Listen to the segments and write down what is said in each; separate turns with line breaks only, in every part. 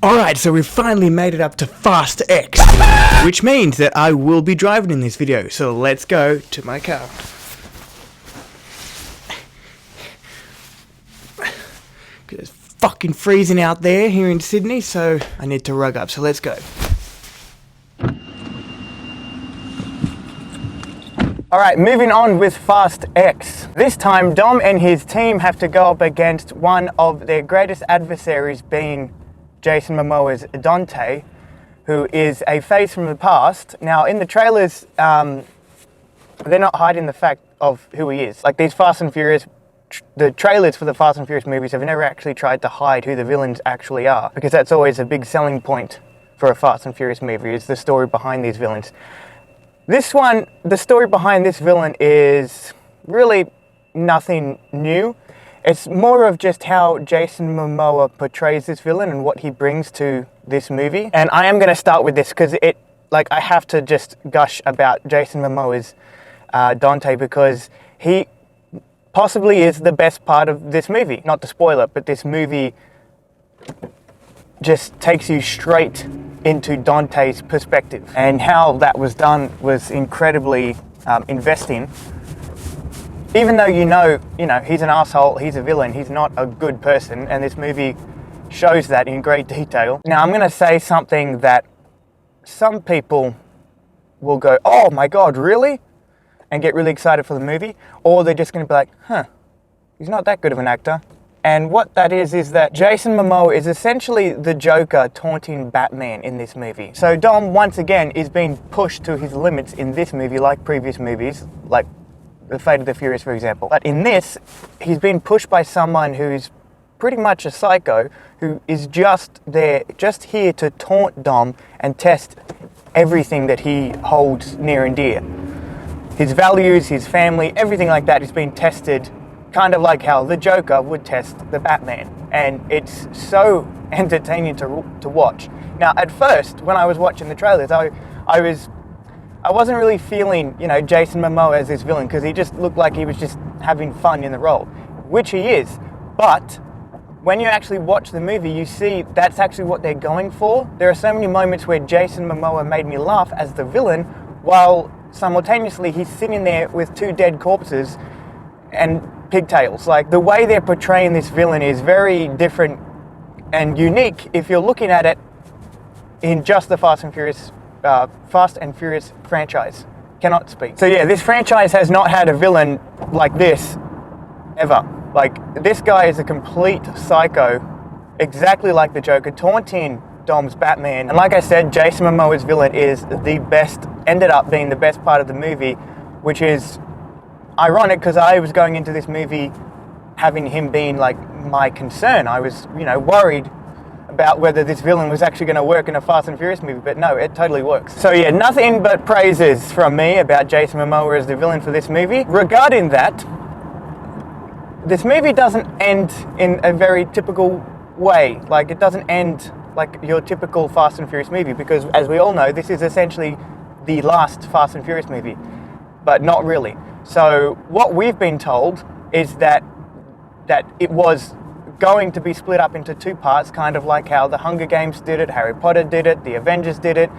Alright, so we've finally made it up to Fast X, which means that I will be driving in this video, so let's go to my car. It's fucking freezing out there here in Sydney, so I need to rug up, so let's go. Alright, moving on with Fast X. This time, Dom and his team have to go up against one of their greatest adversaries, being Jason Momoa's Dante, who is a face from the past. Now, in the trailers, they're not hiding the fact of who he is. Like these Fast and Furious, the trailers for the Fast and Furious movies have never actually tried to hide who the villains actually are, because that's always a big selling point for a Fast and Furious movie, is the story behind these villains. This one, the story behind this villain is really nothing new. It's more of just how Jason Momoa portrays this villain and what he brings to this movie. And I am going to start with this because I have to just gush about Jason Momoa's Dante, because he possibly is the best part of this movie. Not to spoil it, but this movie just takes you straight into Dante's perspective. And how that was done was incredibly investing. Even though you know, he's an asshole, he's a villain, he's not a good person, and this movie shows that in great detail. Now, I'm going to say something that some people will go, oh my god, really? And get really excited for the movie. Or they're just going to be like, huh, he's not that good of an actor. And what that is that Jason Momoa is essentially the Joker taunting Batman in this movie. So Dom, once again, is being pushed to his limits in this movie, like previous movies, like The Fate of the Furious, for example. But in this, he's been pushed by someone who's pretty much a psycho, who is just here to taunt Dom and test everything that he holds near and dear. His values, his family, everything like that is being tested, kind of like how the Joker would test the Batman. And it's so entertaining to watch. Now, at first, when I was watching the trailers, I wasn't really feeling, Jason Momoa as this villain, because he just looked like he was just having fun in the role, which he is. But when you actually watch the movie, you see that's actually what they're going for. There are so many moments where Jason Momoa made me laugh as the villain, while simultaneously he's sitting there with two dead corpses and pigtails. Like, the way they're portraying this villain is very different and unique if you're looking at it in just the Fast and Furious franchise. Cannot speak. So yeah, this franchise has not had a villain like this ever. Like, this guy is a complete psycho, exactly like the Joker, taunting Dom's Batman. And like I said, Jason Momoa's villain is ended up being the best part of the movie, which is ironic because I was going into this movie having him being like my concern. I was, worried about whether this villain was actually going to work in a Fast and Furious movie, but no, it totally works. So yeah, nothing but praises from me about Jason Momoa as the villain for this movie. Regarding that, this movie doesn't end in a very typical way. Like, it doesn't end like your typical Fast and Furious movie, because as we all know, this is essentially the last Fast and Furious movie, but not really. So what we've been told is that it was going to be split up into two parts, kind of like how the Hunger Games did it, Harry Potter did it, the Avengers did it.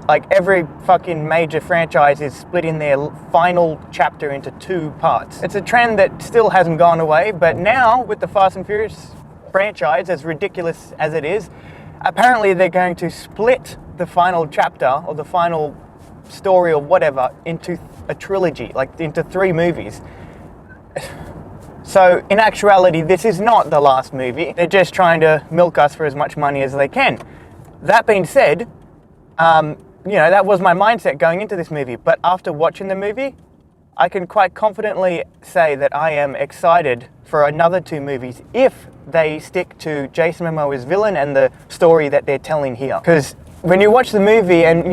Like, every fucking major franchise is splitting their final chapter into two parts. It's a trend that still hasn't gone away, but now with the Fast and Furious franchise, as ridiculous as it is, apparently they're going to split the final chapter or the final story or whatever into a trilogy, like into 3 movies. So in actuality, this is not the last movie. They're just trying to milk us for as much money as they can. That being said, that was my mindset going into this movie. But after watching the movie, I can quite confidently say that I am excited for another 2 movies if they stick to Jason Momoa's villain and the story that they're telling here. Because when you watch the movie and,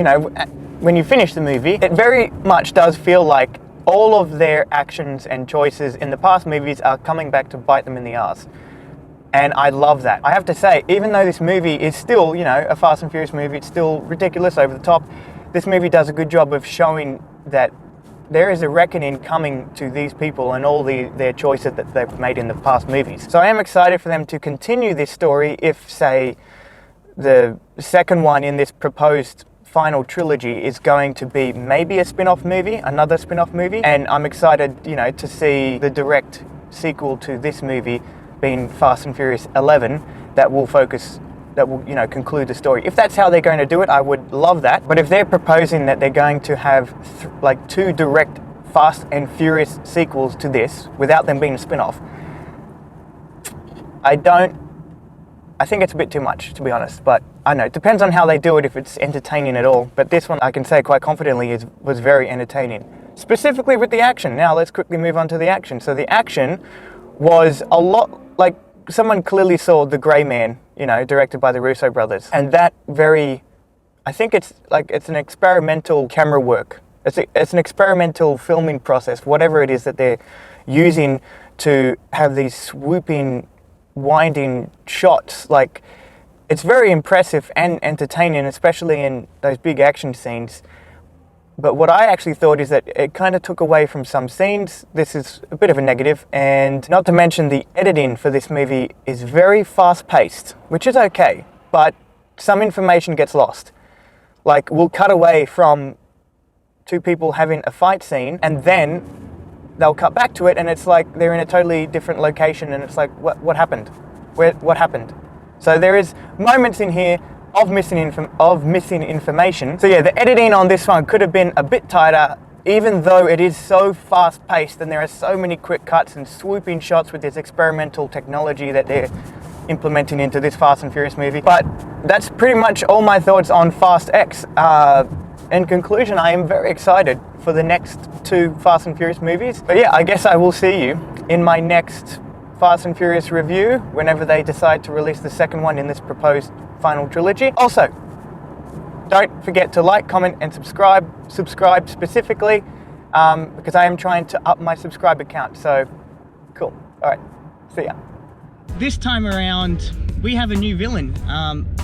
when you finish the movie, it very much does feel like all of their actions and choices in the past movies are coming back to bite them in the ass. And I love that. I have to say, even though this movie is still, a Fast and Furious movie, it's still ridiculous, over the top, this movie does a good job of showing that there is a reckoning coming to these people and all their choices that they've made in the past movies. So I am excited for them to continue this story if, say, the second one in this proposed final trilogy is going to be maybe a spin-off movie, another spin-off movie, and I'm excited, you know, to see the direct sequel to this movie being Fast and Furious 11 that will, you know, conclude the story. If that's how they're going to do it, I would love that. But if they're proposing that they're going to have like 2 direct Fast and Furious sequels to this without them being a spin-off, I think it's a bit too much, to be honest, but I know it depends on how they do it, if it's entertaining at all. But this one, I can say quite confidently, was very entertaining, specifically with the action. Now let's quickly move on to the action. So the action was a lot like someone clearly saw The Grey Man, you know, directed by the Russo brothers, and that I think it's an experimental camera work. It's an experimental filming process, whatever it is that they're using to have these swooping, winding shots. Like, it's very impressive and entertaining, especially in those big action scenes. But what I actually thought is that it kind of took away from some scenes. This is a bit of a negative, and not to mention the editing for this movie is very fast-paced, which is okay, but some information gets lost. Like, we'll cut away from 2 people having a fight scene, and then they'll cut back to it, and it's like they're in a totally different location, and it's like, what happened? What happened? So there is moments in here of missing information. So yeah, the editing on this one could have been a bit tighter, even though it is so fast-paced, and there are so many quick cuts and swooping shots with this experimental technology that they're implementing into this Fast and Furious movie. But that's pretty much all my thoughts on Fast X. In conclusion, I am very excited for the next 2 Fast and Furious movies. But yeah, I guess I will see you in my next Fast and Furious review whenever they decide to release the second one in this proposed final trilogy. Also, don't forget to like, comment, and subscribe. Subscribe specifically because I am trying to up my subscriber count. So, cool. All right, see ya. This time around, we have a new villain.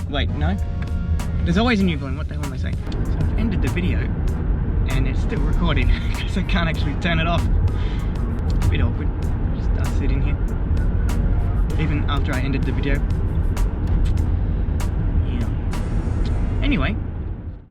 Wait, no? There's always a new villain. What the hell am I saying? So I've ended the video, and it's still recording because I can't actually turn it off. It's a bit awkward. Just us sitting here, even after I ended the video. Yeah. Anyway.